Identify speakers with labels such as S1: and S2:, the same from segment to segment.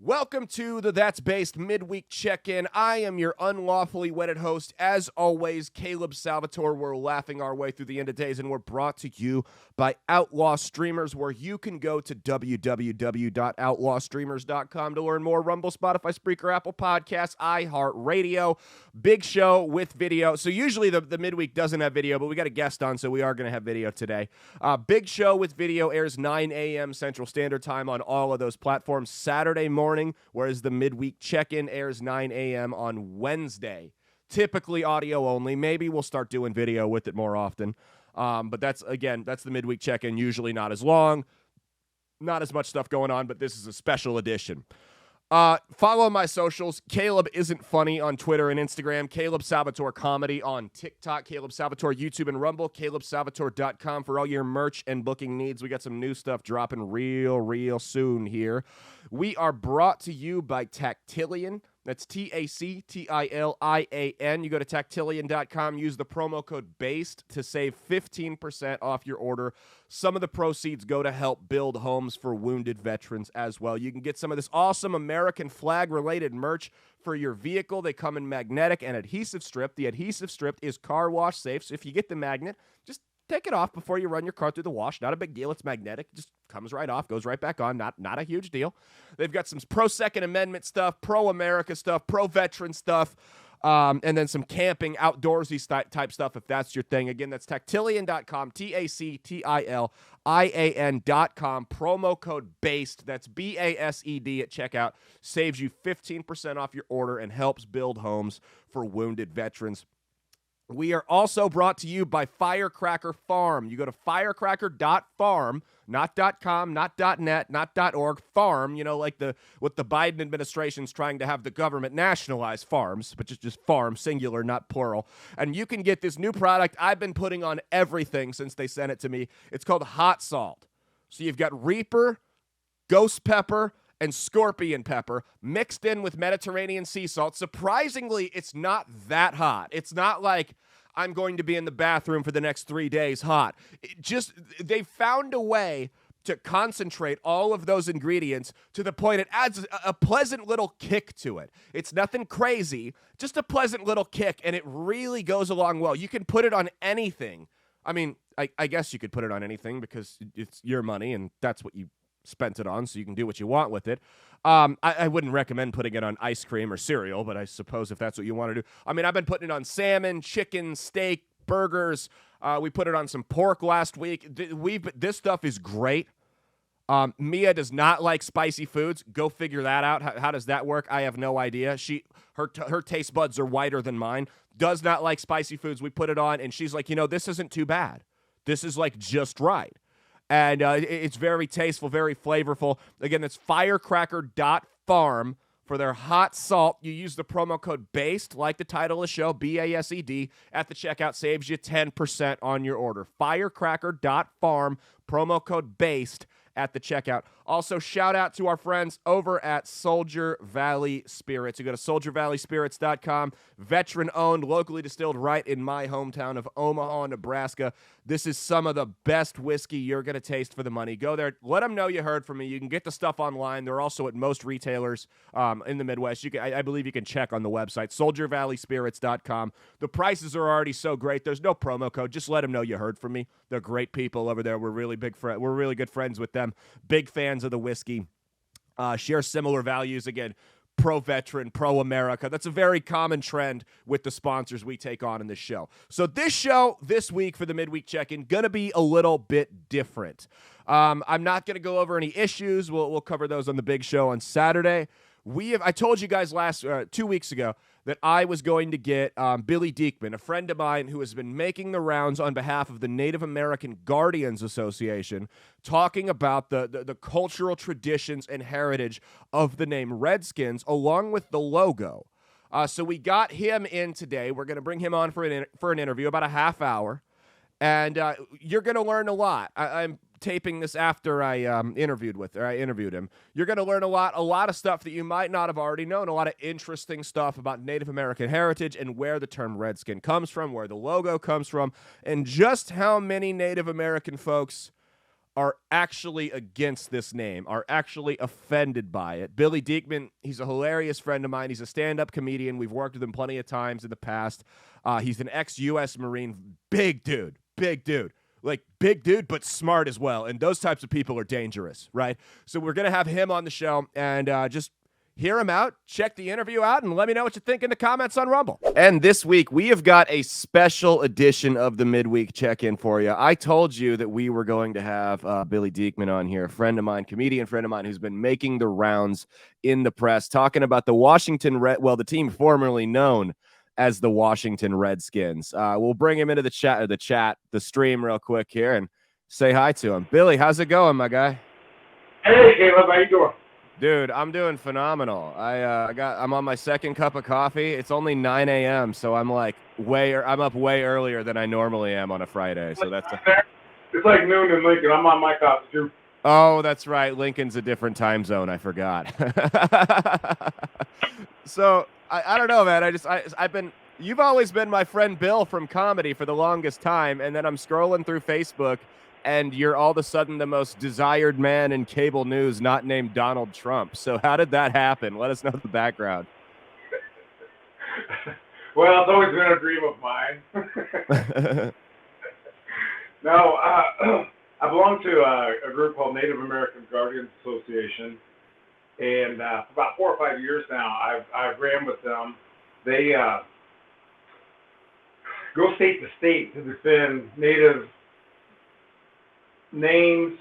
S1: Welcome to the That's Based midweek check-in. I am your unlawfully wedded host, as always, Caleb Salvatore. We're laughing our way through the end of days, and we're brought to you by Outlaw Streamers, where you can go to www.outlawstreamers.com to learn more. Rumble, Spotify, Spreaker, Apple Podcasts, iHeartRadio. Big show with video. So usually the midweek doesn't have video, but we got a guest on, so we are going to have video today. Big show with video airs 9 a.m. Central Standard Time on all of those platforms Saturday morning, whereas the midweek check-in airs 9 a.m. on Wednesday. Typically audio only. Maybe we'll start doing video with it more often. But that's the midweek check-in. Usually not as long, not as much stuff going on, but this is a special edition. Follow my socials. Caleb Isn't Funny on Twitter and Instagram. Caleb Salvatore Comedy on TikTok. Caleb Salvatore YouTube and Rumble. CalebSalvatore.com for all your merch and booking needs. We got some new stuff dropping real soon here. We are brought to you by Tactilian. That's Tactilian. You go to Tactilian.com, use the promo code BASED to save 15% off your order. Some of the proceeds go to help build homes for wounded veterans as well. You can get some of this awesome American flag-related merch for your vehicle. They come in magnetic and adhesive strip. The adhesive strip is car wash safe, so if you get the magnet, just take it off before you run your car through the wash. Not a big deal. It's magnetic. It just comes right off, goes right back on. Not a huge deal. They've got some pro-Second Amendment stuff, pro-America stuff, pro-veteran stuff, and then some camping, outdoorsy type stuff if that's your thing. Again, that's Tactilian.com, Tactilian.com. Promo code BASED, that's BASED at checkout. Saves you 15% off your order and helps build homes for wounded veterans. We are also brought to you by Firecracker Farm. You go to firecracker.farm, not .com, not .net, not .org, farm, like what the Biden administration's trying to have the government nationalize farms, but just farm, singular, not plural. And you can get this new product I've been putting on everything since they sent it to me. It's called hot salt. So you've got Reaper, ghost pepper, and scorpion pepper mixed in with Mediterranean sea salt. Surprisingly, it's not that hot. It's not like I'm going to be in the bathroom for the next 3 days hot. They found a way to concentrate all of those ingredients to the point it adds a pleasant little kick to it. It's nothing crazy, just a pleasant little kick, and it really goes along well. You can put it on anything. I mean, I guess you could put it on anything because it's your money, and that's what you spent it on, so you can do what you want with it. I wouldn't recommend putting it on ice cream or cereal, but I suppose if that's what you want to do. I mean, I've been putting it on salmon, chicken, steak, burgers. We put it on some pork last week. This stuff is great. Mia does not like spicy foods. Go figure that out. How does that work? I have no idea. Her taste buds are whiter than mine. Does not like spicy foods. We put it on, and she's like, this isn't too bad. This is like just right. And it's very tasteful, very flavorful. Again, that's firecracker.farm for their hot salt. You use the promo code BASED, like the title of the show, BASED, at the checkout. Saves you 10% on your order. Firecracker.farm, promo code BASED at the checkout. Also, shout out to our friends over at Soldier Valley Spirits. You go to soldiervalleyspirits.com. Veteran-owned, locally distilled right in my hometown of Omaha, Nebraska. This is some of the best whiskey you're going to taste for the money. Go there. Let them know you heard from me. You can get the stuff online. They're also at most retailers in the Midwest. I believe you can check on the website, soldiervalleyspirits.com. The prices are already so great. There's no promo code. Just let them know you heard from me. They're great people over there. We're really good friends with them. Big fans of the whiskey, share similar values. Again, pro-veteran, pro-America. That's a very common trend with the sponsors we take on in this show. So this week for the midweek check-in, going to be a little bit different. I'm not going to go over any issues. We'll cover those on the big show on Saturday. I told you guys 2 weeks ago that I was going to get Billy Diekman, a friend of mine who has been making the rounds on behalf of the Native American Guardians Association, talking about the cultural traditions and heritage of the name Redskins, along with the logo. So we got him in today. We're going to bring him on for an interview, about a half hour, and you're going to learn a lot. I'm taping this after I interviewed him. You're going to learn a lot of stuff that you might not have already known, a lot of interesting stuff about Native American heritage and where the term Redskin comes from, where the logo comes from, and just how many Native American folks are actually against this name, are actually offended by it. Billy Diekman, he's a hilarious friend of mine. He's a stand-up comedian. We've worked with him plenty of times in the past. He's an ex-U.S. Marine. Big dude. Like, big dude, but smart as well. And those types of people are dangerous, right? So we're going to have him on the show and just hear him out, check the interview out, and let me know what you think in the comments on Rumble. And this week, we have got a special edition of the midweek check-in for you. I told you that we were going to have Billy Diekman on here, a friend of mine, comedian friend of mine, who's been making the rounds in the press, talking about the the team formerly known as the Washington Redskins. We'll bring him into the stream real quick here and say hi to him. Billy, how's it going, my guy?
S2: Hey, Caleb, how you doing?
S1: Dude, I'm doing phenomenal. I'm on my second cup of coffee. It's only 9 a.m., so I'm up way earlier than I normally am on a Friday. So
S2: it's like noon in Lincoln. I'm on my coffee too.
S1: Oh, that's right. Lincoln's a different time zone. I forgot. So I don't know, man. You've always been my friend Bill from comedy for the longest time, and then I'm scrolling through Facebook, and you're all of a sudden the most desired man in cable news, not named Donald Trump. So how did that happen? Let us know the background.
S2: Well, it's always been a dream of mine. No, I belong to a group called Native American Guardians Association, and for about 4 or 5 years now, I've ran with them. They go state to state to defend Native names,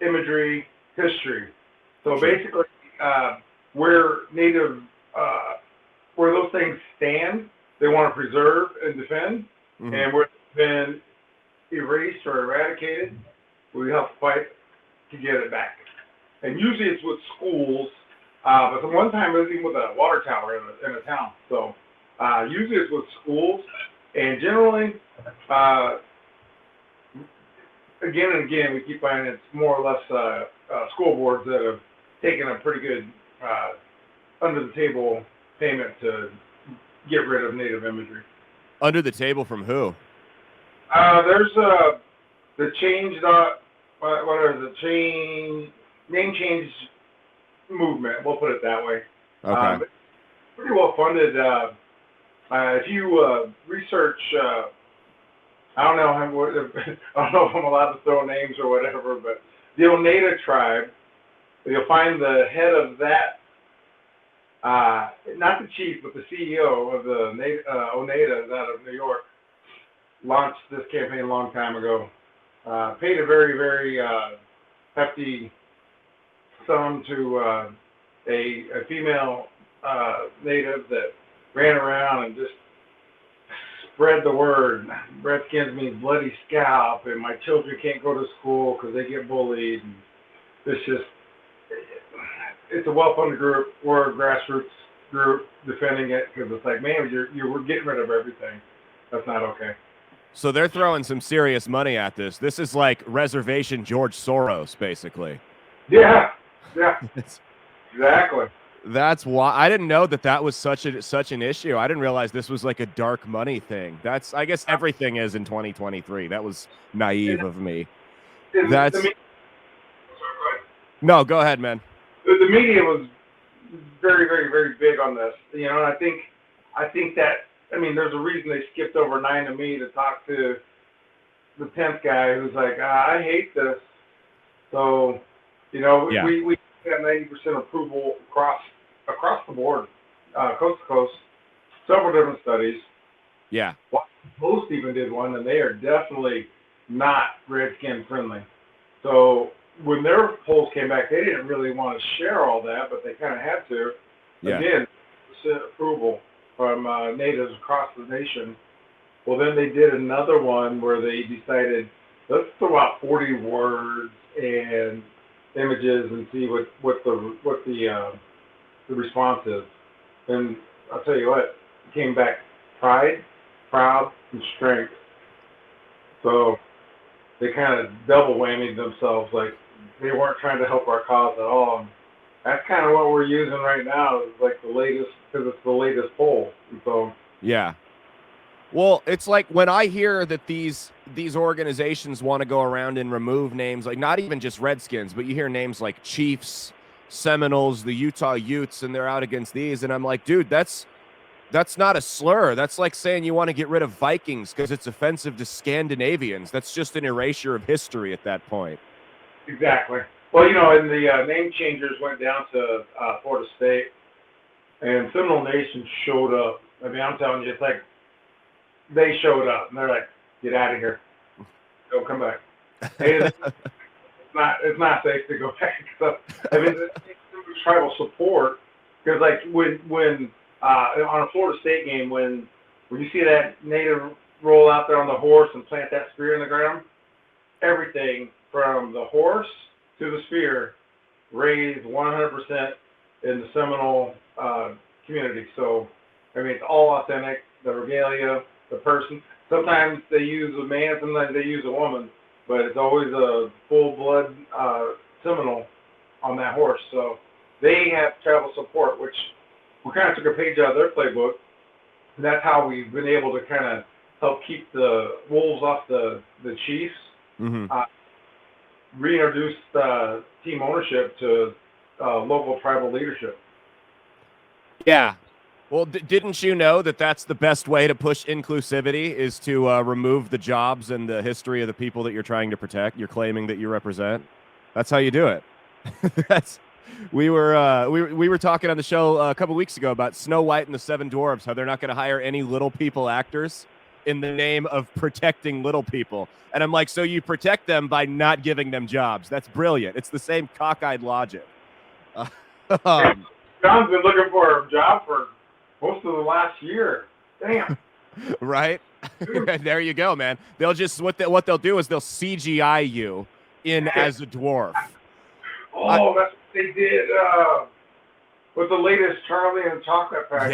S2: imagery, history. So basically, where those things stand, they want to preserve and defend, and where it's been erased or eradicated, we help fight to get it back. And usually it's with schools, but the one time it was even with a water tower in a town. So usually it's with schools, and generally, again and again, we keep finding it's more or less school boards that have taken a pretty good under-the-table payment to get rid of Native imagery.
S1: Under the table from who?
S2: There's the name change movement. We'll put it that way.
S1: Okay.
S2: Pretty well funded. If you research, I don't know if I'm allowed to throw names or whatever, but the Oneida tribe, you'll find the head of that, not the chief, but the CEO of the Oneidas out of New York, launched this campaign a long time ago. Paid a very, very hefty sum to a female native that ran around and just spread the word. Redskins means bloody scalp, and my children can't go to school because they get bullied. And it's a well-funded group. We're a grassroots group defending it because it's like, man, we're getting rid of everything. That's not okay.
S1: So they're throwing some serious money at this. This is like Reservation George Soros, basically.
S2: Yeah, exactly.
S1: That's why I didn't know that was such an issue. I didn't realize this was like a dark money thing. I guess everything is in 2023. That was naive of me. No, go ahead, man.
S2: The media was very, very, very big on this. And I think that, there's a reason they skipped over 9 to me to talk to the 10th guy who's like, I hate this. So, we got 90% approval across the board, coast to coast, several different studies.
S1: Yeah.
S2: Washington Post even did one, and they are definitely not Redskin friendly. So when their polls came back, they didn't really want to share all that, but they kind of had to.
S1: Yeah.
S2: Again, approval from natives across the nation. Well, then they did another one where they decided, let's throw out 40 words and images and see what the response is. And I'll tell you what, it came back pride, proud, and strength. So they kind of double whammied themselves, like they weren't trying to help our cause at all. And that's kind of what we're using right now, is like the latest, because it's the latest poll. And so
S1: yeah. Well, it's like when I hear that these organizations want to go around and remove names, like not even just Redskins, but you hear names like Chiefs, Seminoles, the Utah Utes, and they're out against these, and I'm like, dude, that's not a slur. That's like saying you want to get rid of Vikings because it's offensive to Scandinavians. That's just an erasure of history at that point.
S2: Exactly. Well, and the name changers went down to Florida State, and Seminole Nation showed up. I mean, I'm telling you, it's like they showed up, and they're like, "Get out of here! Don't come back." Hey, it's not safe to go back. So, I mean, it's tribal support because, like, when on a Florida State game, when you see that native roll out there on the horse and plant that spear in the ground, everything from the horse to the spear raised 100% in the Seminole community. So, I mean, it's all authentic. The regalia, the person. Sometimes they use a man, sometimes they use a woman, but it's always a full-blood Seminole on that horse. So they have travel support, which we kind of took a page out of their playbook. And that's how we've been able to kind of help keep the wolves off the Chiefs.
S1: Mm-hmm.
S2: Reintroduce team ownership to local tribal leadership.
S1: Yeah. Well, didn't you know that that's the best way to push inclusivity is to remove the jobs and the history of the people that you're trying to protect, you're claiming that you represent? That's how you do it. We were talking on the show a couple weeks ago about Snow White and the Seven Dwarfs, how they're not going to hire any little people actors in the name of protecting little people. And I'm like, so you protect them by not giving them jobs. That's brilliant. It's the same cockeyed logic.
S2: John's been looking for a job for most of the last year. Damn.
S1: Right? There you go, man. They'll just what they'll do is they'll CGI you in as a dwarf.
S2: Oh, that's what they did with the latest Charlie and Chocolate Factory.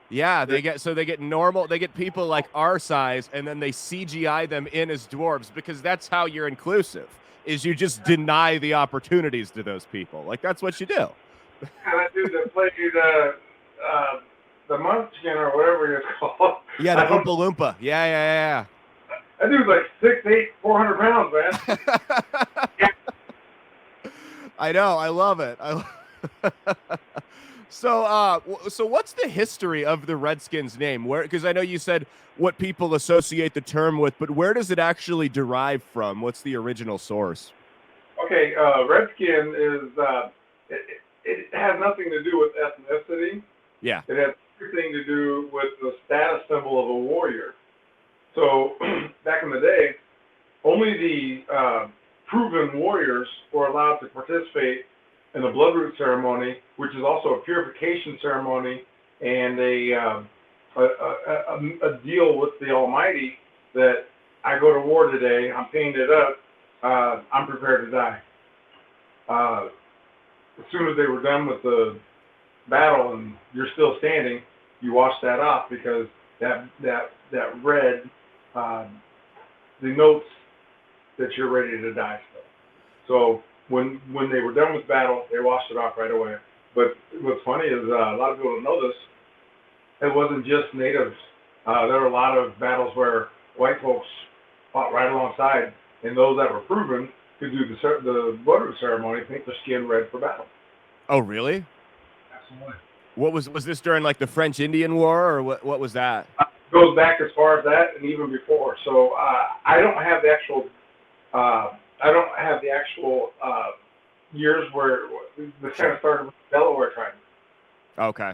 S1: Yeah, they get people like our size, and then they CGI them in as dwarves because that's how you're inclusive. Is you just deny the opportunities to those people. Like that's what you do.
S2: Yeah, that dude that played the Munchkin or whatever it's called.
S1: Yeah, the Oompa Loompa. Yeah.
S2: That dude's like 6'8", 400 pounds, man. Yeah.
S1: I know. I love it. So what's the history of the Redskins name? Where, because I know you said what people associate the term with, but where does it actually derive from? What's the original source?
S2: Okay, Redskin is it has nothing to do with ethnicity.
S1: Yeah.
S2: It has everything to do with the status symbol of a warrior. So back in the day, only the proven warriors were allowed to participate in the blood root ceremony, which is also a purification ceremony and a deal with the Almighty that I go to war today, I'm painted up, I'm prepared to die. As soon as they were done with the battle and you're still standing, you wash that off because that red denotes that you're ready to die still. So when they were done with battle, they washed it off right away. But what's funny is a lot of people don't know this. It wasn't just natives. There were a lot of battles where white folks fought right alongside, and those that were proven could do the blood root ceremony, paint their skin red for battle.
S1: Oh, really?
S2: Absolutely.
S1: What was this during like the French Indian War, or what was that?
S2: Goes back as far as that and even before. So I don't have the actual years where this kind of started with the Delaware tribe.
S1: Okay.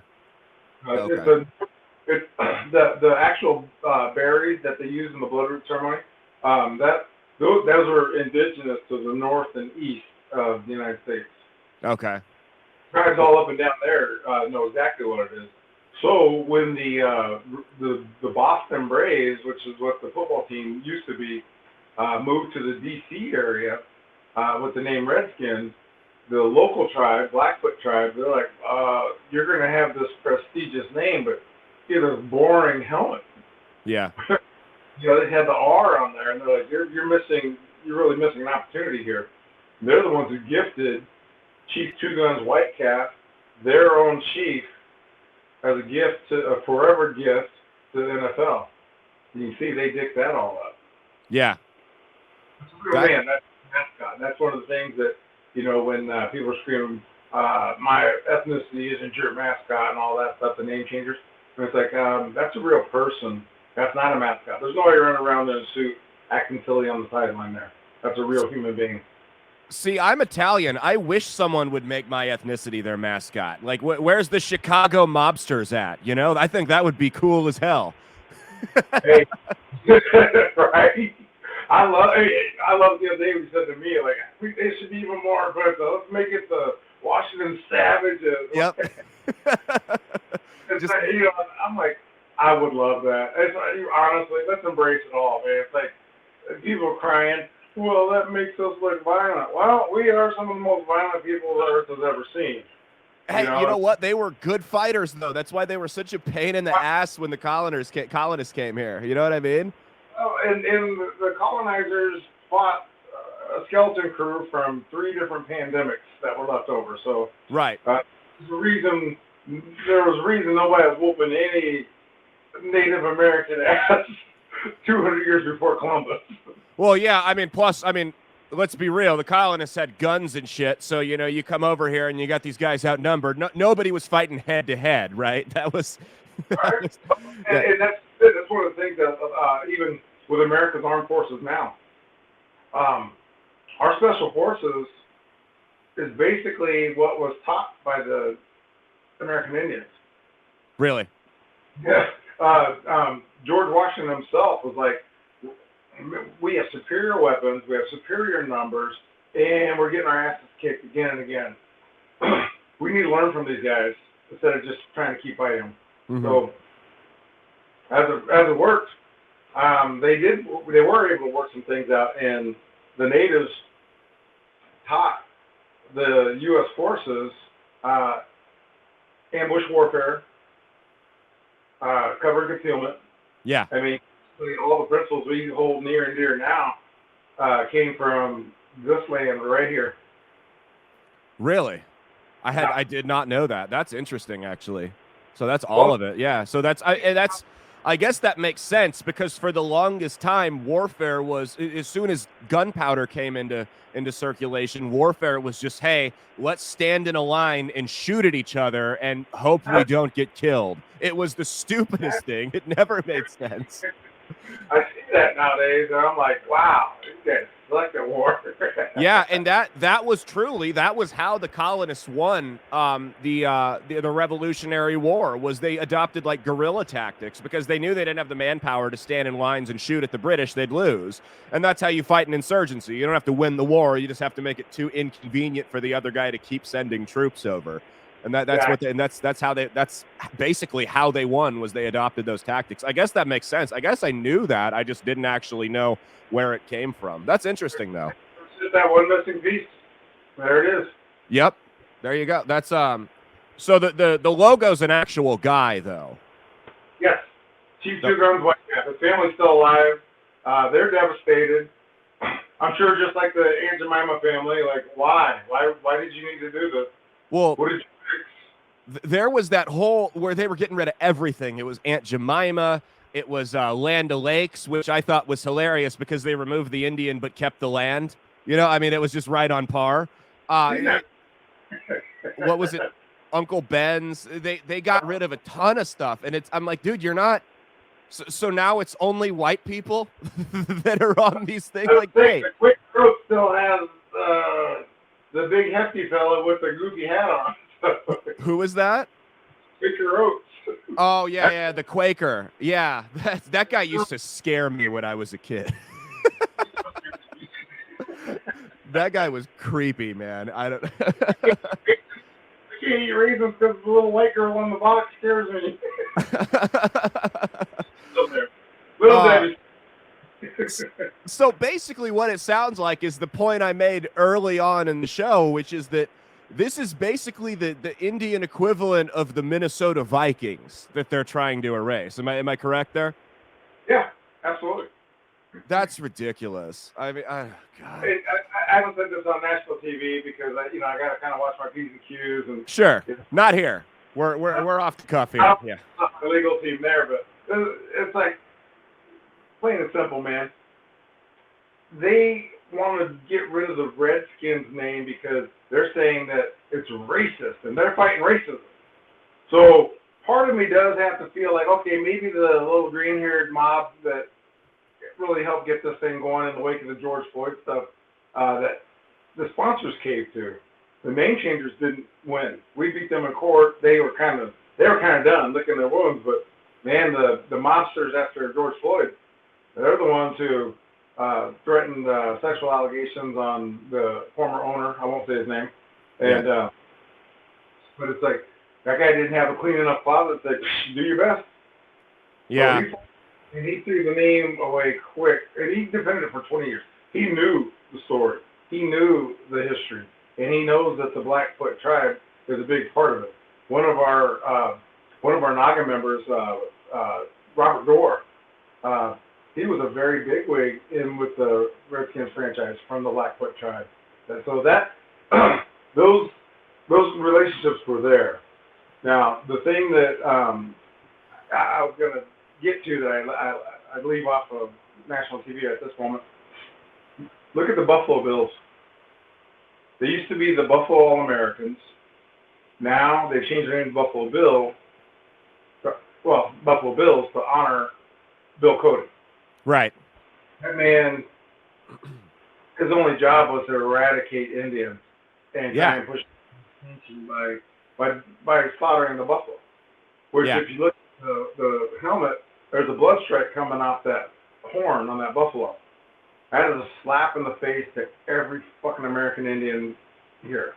S2: It's the actual berries that they use in the blood root ceremony. Those are indigenous to the north and east of the United States.
S1: Okay.
S2: Tribes all up and down there know exactly what it is. So when the Boston Braves, which is what the football team used to be, moved to the D.C. area with the name Redskins, the local tribe, Blackfoot tribe, they're like, you're going to have this prestigious name, but get a boring helmet.
S1: Yeah.
S2: They had the R on there, and they're like, you're really missing an opportunity here. And they're the ones who gifted Chief Two Guns Whitecap their own chief as a gift, a forever gift to the NFL. You see, they dick that all up.
S1: Yeah.
S2: Man, that's mascot. That's one of the things that, when people are screaming, my ethnicity isn't your mascot and all that stuff, the name changers. And it's like, that's a real person. That's not a mascot. There's nobody running around in a suit acting silly on the sideline there. That's a real human being.
S1: See, I'm Italian. I wish someone would make my ethnicity their mascot. Like, where's the Chicago mobsters at? I think that would be cool as hell.
S2: Hey, right? I love the other day when you said to me, like, they should be even more aggressive. Let's make it the Washington Savages.
S1: Yep.
S2: Just, I'm like, I would love that. It's honestly, let's embrace it all, man. It's like people crying, well, that makes us look violent. Well, we are some of the most violent people the earth has ever seen.
S1: Hey, you know what? They were good fighters, though. That's why they were such a pain in the ass when the colonists came here. You know what I mean?
S2: Oh, and the colonizers fought a skeleton crew from 3 different pandemics that were left over. So
S1: right.
S2: There was a reason nobody was whooping any Native American ass 200 years before Columbus.
S1: Well, yeah, let's be real. The colonists had guns and shit, so, you come over here and you got these guys outnumbered. Nobody was fighting head-to-head, right? That was...
S2: Right. And that's one of the things that, even with America's armed forces now, our special forces is basically what was taught by the American Indians.
S1: Really?
S2: Yeah. George Washington himself was like, we have superior weapons, we have superior numbers, and we're getting our asses kicked again and again. We need to learn from these guys instead of just trying to keep fighting them. Mm-hmm. So, as it worked, they were able to work some things out, and the natives taught the U.S. forces ambush warfare, cover and concealment.
S1: Yeah.
S2: I mean, all the principles we hold near and dear now came from this land right here.
S1: Really? I did not know that. That's interesting, actually. So that's all of it. Yeah. So I guess that makes sense, because for the longest time, warfare was, as soon as gunpowder came into circulation, warfare was just, hey, let's stand in a line and shoot at each other and hope we don't get killed. It was the stupidest thing. It never made sense.
S2: I see that nowadays, and I'm like, wow, these guys suck at war.
S1: Yeah, and that was how the colonists won the Revolutionary War. Was they adopted like guerrilla tactics, because they knew they didn't have the manpower to stand in lines and shoot at the British. They'd lose, and that's how you fight an insurgency. You don't have to win the war; you just have to make it too inconvenient for the other guy to keep sending troops over. And that's basically how they won, was they adopted those tactics. I guess that makes sense. I guess I knew that. I just didn't actually know where it came from. That's interesting, though.
S2: It's just that one missing piece. There it is.
S1: Yep. There you go. That's so the logo's an actual guy, though.
S2: Yes. Chief Two Guns White Cap. His family's still alive. They're devastated. I'm sure, just like the Aunt Jemima family, like, why? Why did you need to do this?
S1: Well,
S2: what did you
S1: there was that whole where they were getting rid of everything. It was Aunt Jemima. It was Land O'Lakes, which I thought was hilarious because they removed the Indian but kept the land. It was just right on par. What was it? Uncle Ben's. They got rid of a ton of stuff, and I'm like, dude, you're not. So now it's only white people that are on these things. Like, great.
S2: The Quick Throat still has the big hefty fella with the goofy hat on.
S1: Who was that?
S2: Quaker Oats.
S1: Oh, yeah, the Quaker. Yeah, that guy used to scare me when I was a kid. That guy was creepy, man. I don't.
S2: I can't eat raisins because the little white girl on the box scares me.
S1: So basically what it sounds like is the point I made early on in the show, which is that this is basically the Indian equivalent of the Minnesota Vikings that they're trying to erase. Am I correct there?
S2: Yeah, absolutely.
S1: That's ridiculous. I mean, God.
S2: I haven't said this on national TV because I got to kind of watch my P's and Q's and.
S1: Sure, not here. We're off the cuff here. Yeah.
S2: Not the legal team there, but it's like plain and simple, man. They want to get rid of the Redskins name because they're saying that it's racist, and they're fighting racism. So part of me does have to feel like, okay, maybe the little green-haired mob that really helped get this thing going in the wake of the George Floyd stuff, that the sponsors caved to. The name changers didn't win. We beat them in court. They were kind of done licking their wounds. But man, the monsters after George Floyd, they're the ones who threatened sexual allegations on the former owner. I won't say his name. And but it's like that guy didn't have a clean enough closet. It's like, do your best.
S1: Yeah.
S2: So he threw the name away quick, and he defended it for 20 years. He knew the story. He knew the history, and he knows that the Blackfoot tribe is a big part of it. One of our Naga members, Robert Dorr, he was a very big wig in with the Redskins franchise from the Blackfoot tribe. And so that those relationships were there. Now, the thing that I was going to get to that I leave off of national TV at this moment, look at the Buffalo Bills. They used to be the Buffalo All-Americans. Now they've changed their name to Buffalo Bills to honor Bill Cody.
S1: Right.
S2: That man, his only job was to eradicate Indians and try and push attention by slaughtering the buffalo. Which, if you look at the helmet, there's a blood stripe coming off that horn on that buffalo. That is a slap in the face to every fucking American Indian here.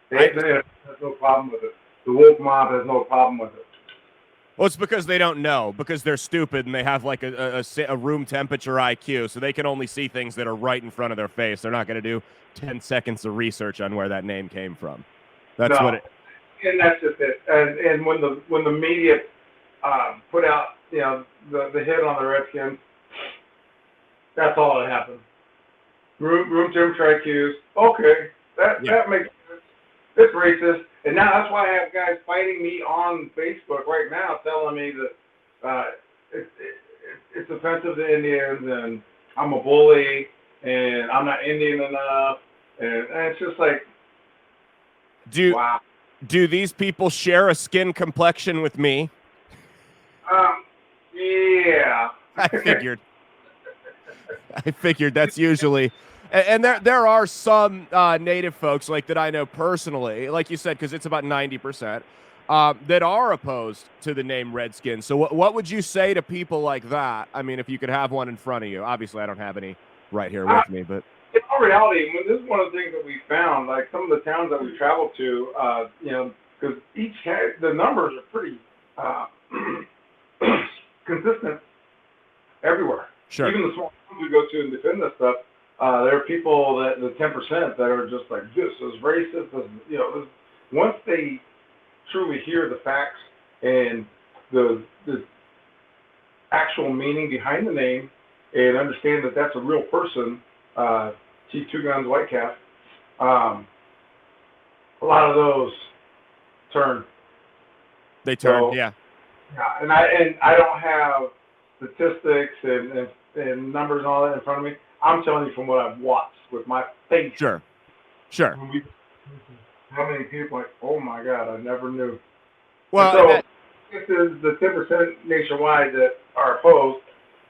S2: They have no problem with it. The woke mob has no problem with it.
S1: Well, it's because they don't know, because they're stupid and they have like a room temperature IQ, so they can only see things that are right in front of their face. They're not going to do 10 seconds of research on where that name came from. That's what it.
S2: And that's just it. And when the media put out, the hit on the Redskins, that's all that happened. Room temperature IQs. Okay, that makes sense. It's racist. And now that's why I have guys fighting me on Facebook right now, telling me that it's offensive to Indians and I'm a bully and I'm not Indian enough, and it's just like, wow.
S1: Do these people share a skin complexion with me?
S2: Yeah.
S1: I figured that's usually. And there are some native folks like that I know personally, like you said, because it's about 90%, that are opposed to the name Redskins. So what would you say to people like that? I mean, if you could have one in front of you. Obviously, I don't have any right here with me, but
S2: in all reality, this is one of the things that we found. Like some of the towns that we traveled to, because the numbers are pretty consistent everywhere.
S1: Sure.
S2: Even the small towns we go to and defend this stuff. There are people the 10% that are just like, this is racist. Once they truly hear the facts and the actual meaning behind the name and understand that that's a real person, Chief Two Guns White Calf, a lot of those turn.
S1: They turn,
S2: so,
S1: yeah.
S2: And I don't have statistics and numbers and all that in front of me. I'm telling you from what I've watched with my face.
S1: Sure.
S2: How many people like, oh my God, I never knew.
S1: Well,
S2: so this is the 10% nationwide that are opposed.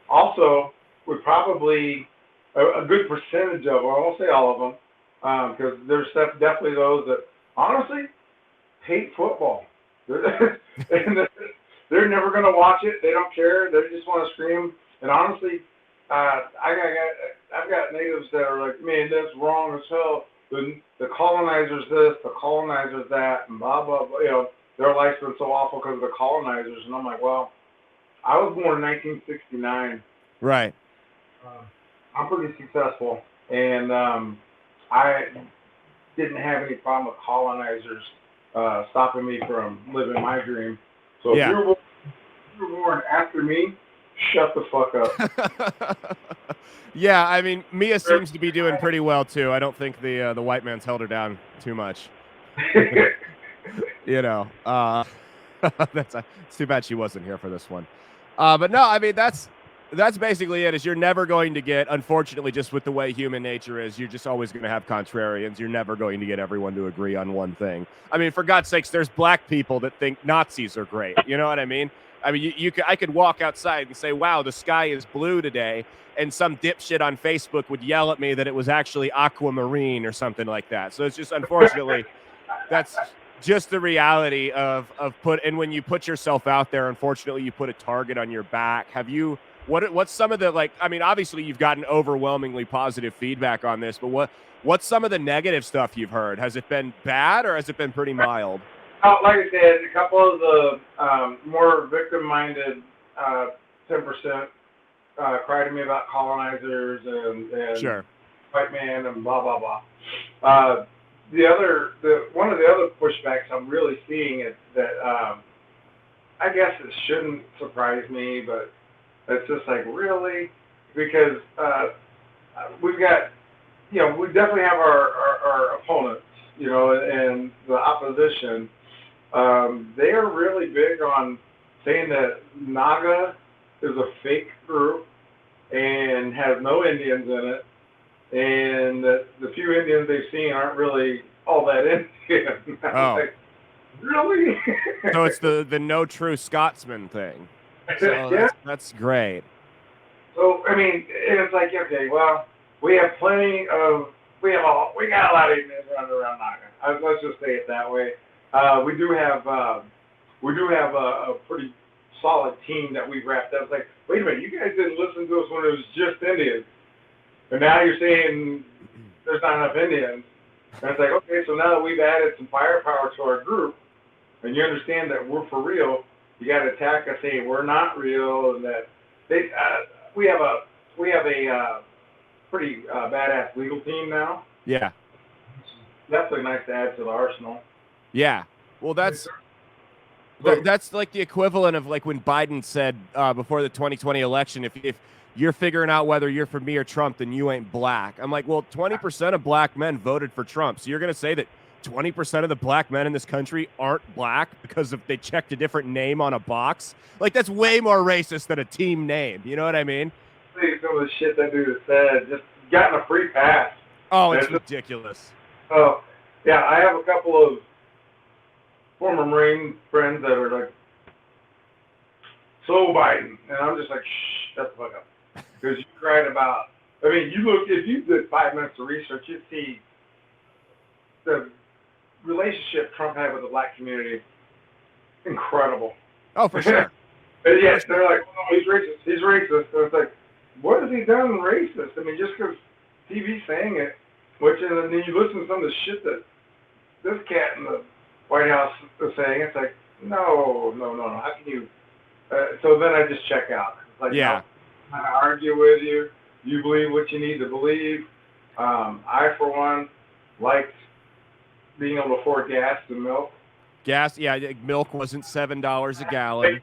S2: Also, would probably a good percentage of them, I won't say all of them, because there's definitely those that honestly hate football. They're never going to watch it. They don't care. They just want to scream. And honestly, I've got natives that are like, man, that's wrong as hell. The colonizers this, the colonizers that, and blah, blah, blah. Their life's been so awful because of the colonizers. And I'm like, well, I was born in 1969.
S1: Right.
S2: I'm pretty successful. And I didn't have any problem with colonizers stopping me from living my dream. So if you're born after me, shut the fuck up.
S1: Yeah, I mean, Mia seems to be doing pretty well too. I don't think the white man's held her down too much. It's too bad she wasn't here for this one. But no, I mean that's basically it. Is you're never going to get, unfortunately, just with the way human nature is, you're just always going to have contrarians. You're never going to get everyone to agree on one thing. I mean, for God's sakes, there's black people that think Nazis are great. You know what I mean? I mean, I could walk outside and say, "Wow, the sky is blue today," and some dipshit on Facebook would yell at me that it was actually aquamarine or something like that. So it's just, unfortunately, that's just the reality of and when you put yourself out there, unfortunately, you put a target on your back. Have you? What's some of the, like, I mean, obviously you've gotten overwhelmingly positive feedback on this, but what's some of the negative stuff you've heard? Has it been bad or has it been pretty mild?
S2: Like I said, a couple of the more victim-minded 10% cry to me about colonizers and
S1: Sure.
S2: white man and blah blah blah. One of the other pushbacks I'm really seeing is that I guess it shouldn't surprise me, but it's just like, really, because we've got, we definitely have our opponents, and the opposition. They are really big on saying that NAGA is a fake group and has no Indians in it, and that the few Indians they've seen aren't really all that Indian.
S1: Oh.
S2: Like, really?
S1: So it's the no true Scotsman thing. So
S2: Yeah.
S1: that's great.
S2: So I mean, it's like, okay, well, we got a lot of Indians running around NAGA. Let's just say it that way. We do have a pretty solid team that we've wrapped up. It's like, wait a minute, you guys didn't listen to us when it was just Indians, and now you're saying there's not enough Indians. And it's like, okay, so now that we've added some firepower to our group, and you understand that we're for real, you got to attack us saying we're not real, and that we have a pretty badass legal team now.
S1: Yeah.
S2: Definitely nice to add to the arsenal.
S1: Yeah. Well, that's like the equivalent of like when Biden said before the 2020 election, if you're figuring out whether you're for me or Trump, then you ain't black. I'm like, well, 20% of black men voted for Trump. So you're going to say that 20% of the black men in this country aren't black because if they checked a different name on a box? Like, that's way more racist than a team name. You know what I mean?
S2: Some of the shit that dude said, just gotten a free pass.
S1: Oh, it's ridiculous.
S2: Oh, yeah, I have a couple of former Marine friends that are like, so Biden. And I'm just like, shh, shut the fuck up. Because you cried about, I mean, if you did 5 minutes of research, you'd see the relationship Trump had with the black community. Incredible.
S1: Oh, for sure.
S2: But yes, they're like, oh, he's racist. He's racist. And it's like, what has he done racist? I mean, just because TV's saying it, and then you listen to some of the shit that this cat in the White House is saying, it's like, no. How can you? So then I just check out. Like,
S1: yeah.
S2: I'm not going to argue with you. You believe what you need to believe. I, for one, liked being able to afford gas and milk.
S1: Gas, yeah, milk wasn't $7 a gallon.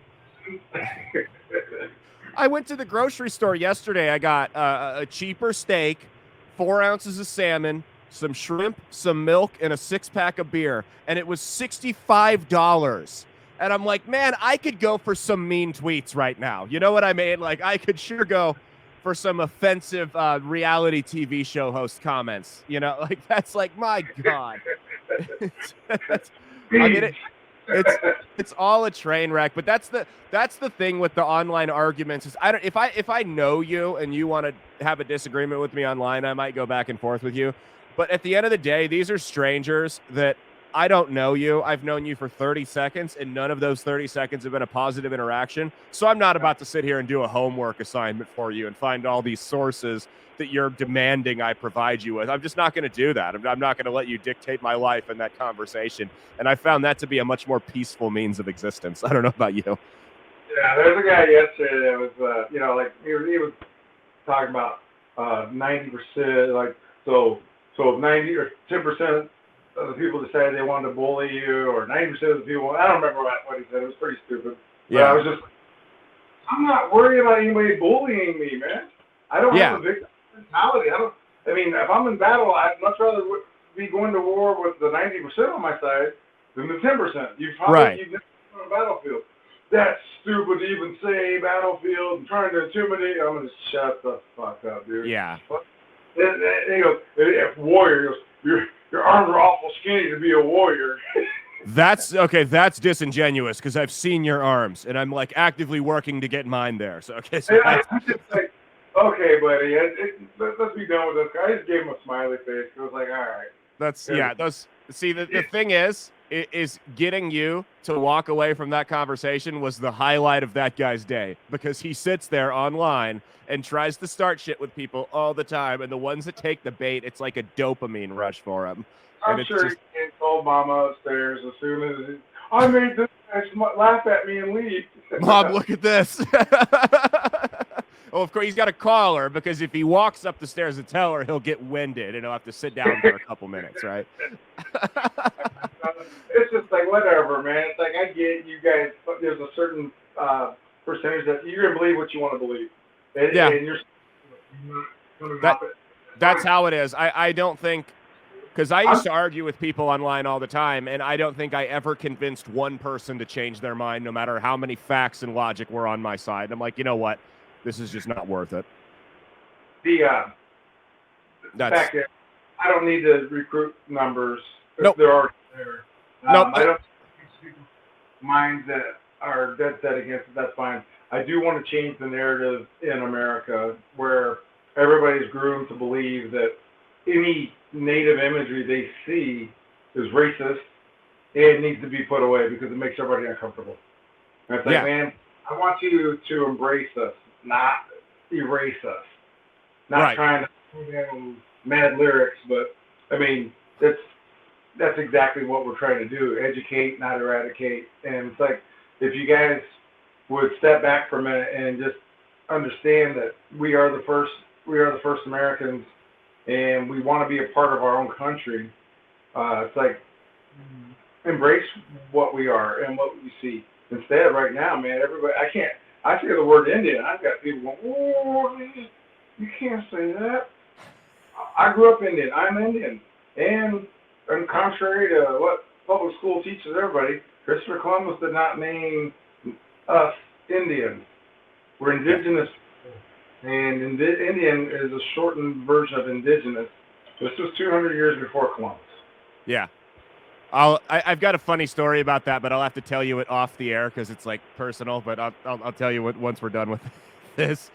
S1: I went to the grocery store yesterday. I got a cheaper steak, 4 ounces of salmon, some shrimp, some milk, and a 6-pack of beer. And it was $65. And I'm like, man, I could go for some mean tweets right now. You know what I mean? Like, I could sure go for some offensive reality TV show host comments. You know, like, that's like, my God. I mean, it's all a train wreck. But that's the thing with the online arguments is if I know you and you want to have a disagreement with me online, I might go back and forth with you. But at the end of the day, these are strangers that I don't know you. I've known you for 30 seconds, and none of those 30 seconds have been a positive interaction. So I'm not about to sit here and do a homework assignment for you and find all these sources that you're demanding I provide you with. I'm just not going to do that. I'm not going to let you dictate my life in that conversation. And I found that to be a much more peaceful means of existence. I don't know about you.
S2: Yeah, there's a guy yesterday that was, like he was talking about 90%, like so 90 or 10% of the people decided they wanted to bully you, or 90% of the people. I don't remember what he said. It was pretty stupid.
S1: Yeah.
S2: But I was just, I'm not worried about anybody bullying me, man. I don't have a victim mentality. I mean, if I'm in battle, I'd much rather be going to war with the 90% on my side than the 10%. You've never been on a battlefield. that's stupid to even say battlefield and trying to intimidate. I'm going to shut the fuck up, dude.
S1: Yeah.
S2: And he goes, if warrior, he goes, your arms are awful skinny to be a warrior.
S1: That's okay. That's disingenuous because I've seen your arms and I'm like actively working to get mine there. So okay. So
S2: I'm just like, okay, buddy, let's be done with this guy. I just gave him a smiley face. It was like, all right.
S1: That's Those see the thing is getting you to walk away from that conversation was the highlight of that guy's day because he sits there online and tries to start shit with people all the time, and the ones that take the bait, it's like a dopamine rush for him.
S2: I'm sure he told Mama upstairs as soon as I made this guy laugh at me and leave.
S1: Mom, look at this. Well, of course, he's got to call her because if he walks up the stairs and tell her, he'll get winded and he'll have to sit down for a couple minutes, right?
S2: It's just like, whatever, man. It's like, I get you guys, but there's a certain percentage that you're going to believe what you want to believe. And,
S1: yeah.
S2: And
S1: that's how it is. I don't think, because I used to argue with people online all the time, and I don't think I ever convinced one person to change their mind, no matter how many facts and logic were on my side. I'm like, you know what? This is just not worth it.
S2: The fact that I don't need to recruit numbers if
S1: nope.
S2: they're already there.
S1: Nope.
S2: I don't think minds that are dead set against it. That's fine. I do want to change the narrative in America where everybody's groomed to believe that any native imagery they see is racist and needs to be put away because it makes everybody uncomfortable. And it's like, man, I want you to embrace us, not erase us. Not trying to put down mad lyrics, but I mean, that's exactly what we're trying to do. Educate, not eradicate. And it's like, if you guys would step back for a minute and just understand that we are the first Americans and we want to be a part of our own country. It's like, embrace what we are and what we see. Instead, right now, man, everybody, I say the word Indian, I've got people going, oh, you can't say that. I grew up Indian. I'm Indian. And contrary to what public school teaches everybody, Christopher Columbus did not name us Indians. We're indigenous. And Indian is a shortened version of indigenous. This was 200 years before Columbus.
S1: Yeah. I've got a funny story about that, but I'll have to tell you it off the air because it's like personal, but I'll tell you once we're done with this.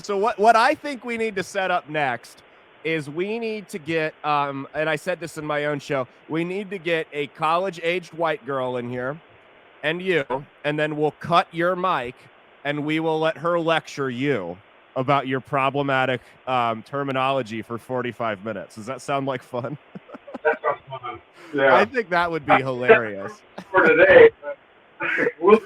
S1: So what I think we need to set up next is we need to get, and I said this in my own show, we need to get a college-aged white girl in here and you, and then we'll cut your mic and we will let her lecture you about your problematic terminology for 45 minutes. Does that sound like fun?
S2: That sounds fun. Yeah.
S1: I think that would be hilarious.
S2: For today, we'll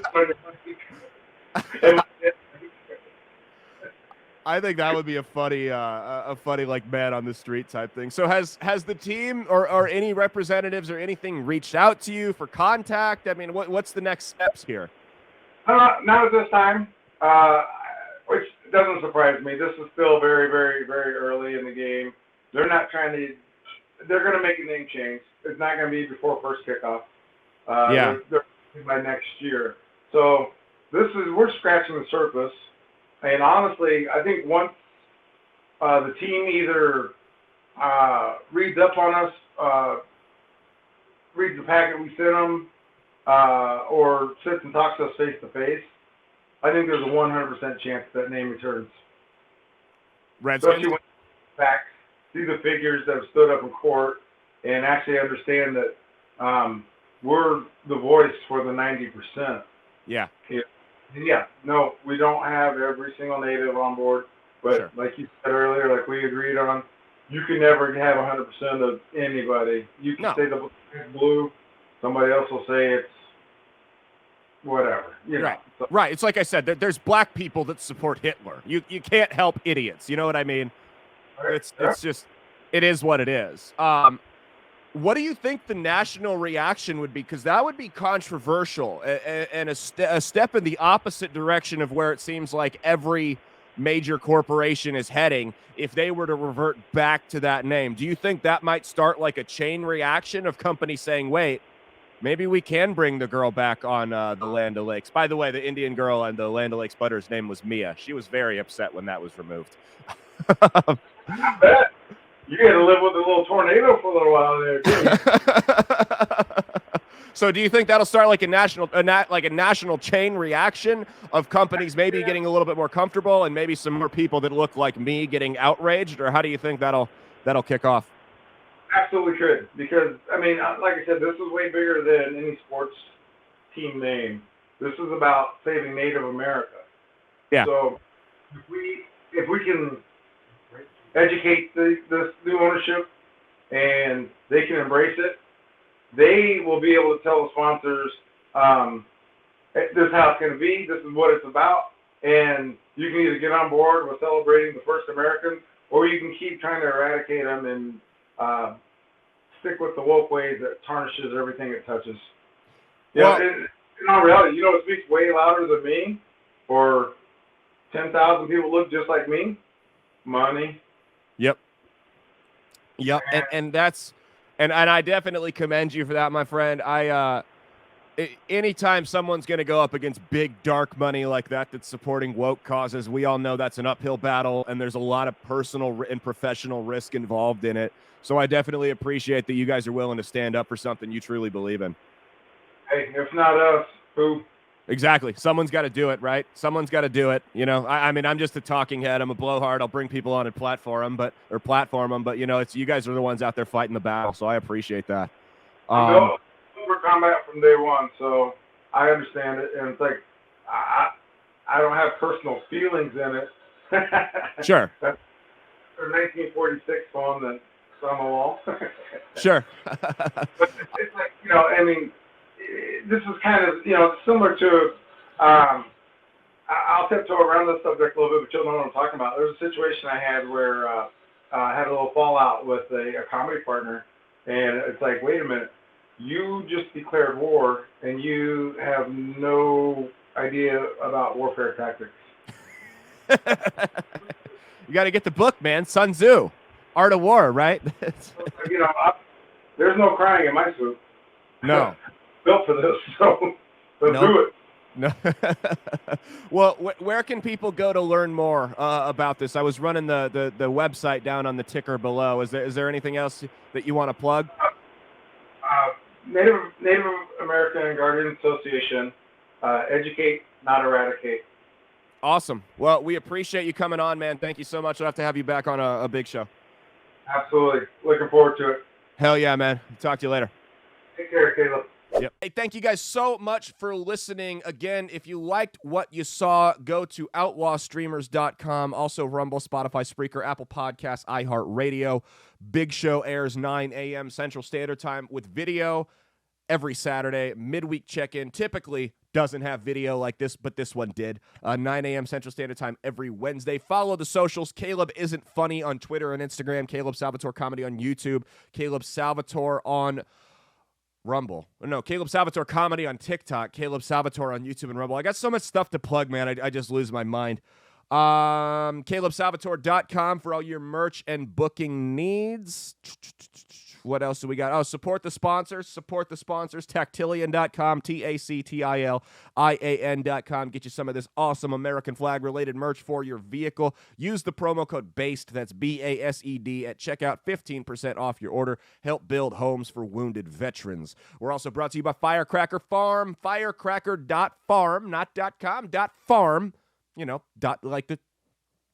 S1: I think that would be a funny like man on the street type thing. So has the team or any representatives or anything reached out to you for contact? I mean, what's the next steps here?
S2: Not at this time, which doesn't surprise me. This is still very, very, very early in the game. They're not trying to. They're going to make a name change. It's not going to be before first kickoff. They're by next year. So we're scratching the surface. And honestly, I think once the team either reads up on us, reads the packet we sent them, or sits and talks to us face to face, I think there's a 100% chance that name returns.
S1: Redskins?
S2: Especially when you back, see the figures that have stood up in court, and actually understand that we're the voice for the 90%.
S1: Yeah.
S2: Yeah, no, we don't have every single native on board, but
S1: sure.
S2: Like you said earlier, like we agreed on, you can never have 100% of anybody. You can say the black is blue, somebody else will say it's whatever.
S1: Right. So. Right. It's like I said, there's black people that support Hitler. You can't help idiots. You know what I mean? Right. It's just, it is what it is. What do you think the national reaction would be? Because that would be controversial and a step in the opposite direction of where it seems like every major corporation is heading if they were to revert back to that name. Do you think that might start like a chain reaction of companies saying, wait, Maybe we can bring the girl back on the Land O'Lakes. By the way, the Indian girl and the Land O'Lakes butter's name was Mia. She was very upset when that was removed.
S2: I bet. You had to live with a little tornado for a little while there, too.
S1: So do you think that'll start like a national chain reaction of companies maybe getting a little bit more comfortable and maybe some more people that look like me getting outraged? Or how do you think that'll kick off?
S2: Absolutely could. Because, I mean, like I said, this is way bigger than any sports team name. This is about saving Native America.
S1: Yeah.
S2: So if we can educate this new ownership and they can embrace it, they will be able to tell the sponsors, this is how it's going to be, this is what it's about, and you can either get on board with celebrating the first Americans, or you can keep trying to eradicate them and stick with the woke ways that tarnishes everything it touches.
S1: Well,
S2: in all reality, you know what speaks way louder than me, or 10,000 people look just like me? Money.
S1: Yep. And that's, and I definitely commend you for that, my friend. Anytime someone's going to go up against big dark money like that that's supporting woke causes, we all know that's an uphill battle, and there's a lot of personal and professional risk involved in it. So I definitely appreciate that you guys are willing to stand up for something you truly believe in.
S2: Hey, if not us, who?
S1: Exactly. Someone's got to do it, right? Someone's got to do it. You know, I mean, I'm just a talking head. I'm a blowhard. I'll bring people on and platform them, but you know, it's you guys are the ones out there fighting the battle. So I appreciate that.
S2: No, over combat from day one, so I understand it, and it's like I don't have personal feelings in it.
S1: Sure.
S2: That's a 1946 poem that's on the wall.
S1: Sure.
S2: But it's like, you know, I mean, this is kind of, you know, similar to, I'll tiptoe around this subject a little bit, but you'll know what I'm talking about. There was a situation I had where I had a little fallout with a comedy partner, and it's like, wait a minute, you just declared war, and you have no idea about warfare tactics.
S1: You got to get the book, man. Sun Tzu, Art of War, right?
S2: You know, there's no crying in my soup.
S1: No.
S2: Built for this, so let's do it.
S1: No. Well, where can people go to learn more about this? I was running the website down on the ticker below. Is there anything else that you want to plug?
S2: Native American Guardian Association. Educate, not eradicate.
S1: Awesome. Well, we appreciate you coming on, man. Thank you so much. We'll have to have you back on a big show.
S2: Absolutely. Looking forward to it.
S1: Hell yeah, man. Talk to you later.
S2: Take care, Caleb.
S1: Yep. Hey, thank you guys so much for listening. Again, if you liked what you saw, go to outlawstreamers.com. Also, Rumble, Spotify, Spreaker, Apple Podcasts, iHeartRadio. Big Show airs 9 a.m. Central Standard Time with video every Saturday. Midweek check-in typically doesn't have video like this, but this one did. 9 a.m. Central Standard Time every Wednesday. Follow the socials. Caleb Isn't Funny on Twitter and Instagram. Caleb Salvatore Comedy on YouTube. Caleb Salvatore on Rumble. No, Caleb Salvatore Comedy on TikTok. Caleb Salvatore on YouTube and Rumble. I got so much stuff to plug, man. I just lose my mind. CalebSalvatore.com for all your merch and booking needs. What else do we got? Oh, support the sponsors. Support the sponsors. Tactilian.com, TACTILIAN.com. Get you some of this awesome American flag-related merch for your vehicle. Use the promo code BASED, that's BASED, at checkout. 15% off your order. Help build homes for wounded veterans. We're also brought to you by Firecracker Farm. Firecracker.farm, not .com, .farm. You know, like the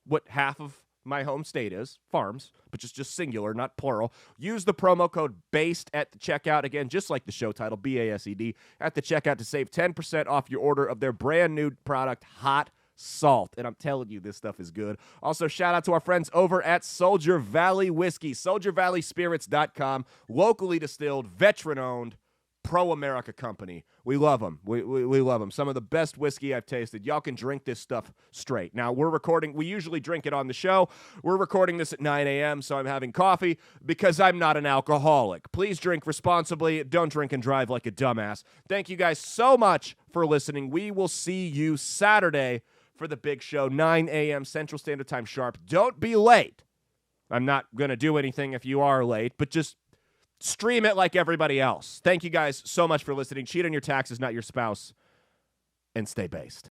S1: what half of my home state is, farms, but just singular, not plural. Use the promo code BASED at the checkout. Again, just like the show title, BASED, at the checkout to save 10% off your order of their brand new product, Hot Salt. And I'm telling you, this stuff is good. Also, shout out to our friends over at Soldier Valley Whiskey, SoldierValleySpirits.com, locally distilled, veteran-owned, pro-America company. We love them. We love them. Some of the best whiskey I've tasted. Y'all can drink this stuff straight. Now, we usually drink it on the show. We're recording this at 9 a.m., so I'm having coffee because I'm not an alcoholic. Please drink responsibly. Don't drink and drive like a dumbass. Thank you guys so much for listening. We will see you Saturday for the big show, 9 a.m. Central Standard Time sharp. Don't be late. I'm not going to do anything if you are late, but just stream it like everybody else. Thank you guys so much for listening. Cheat on your taxes, not your spouse, and stay based.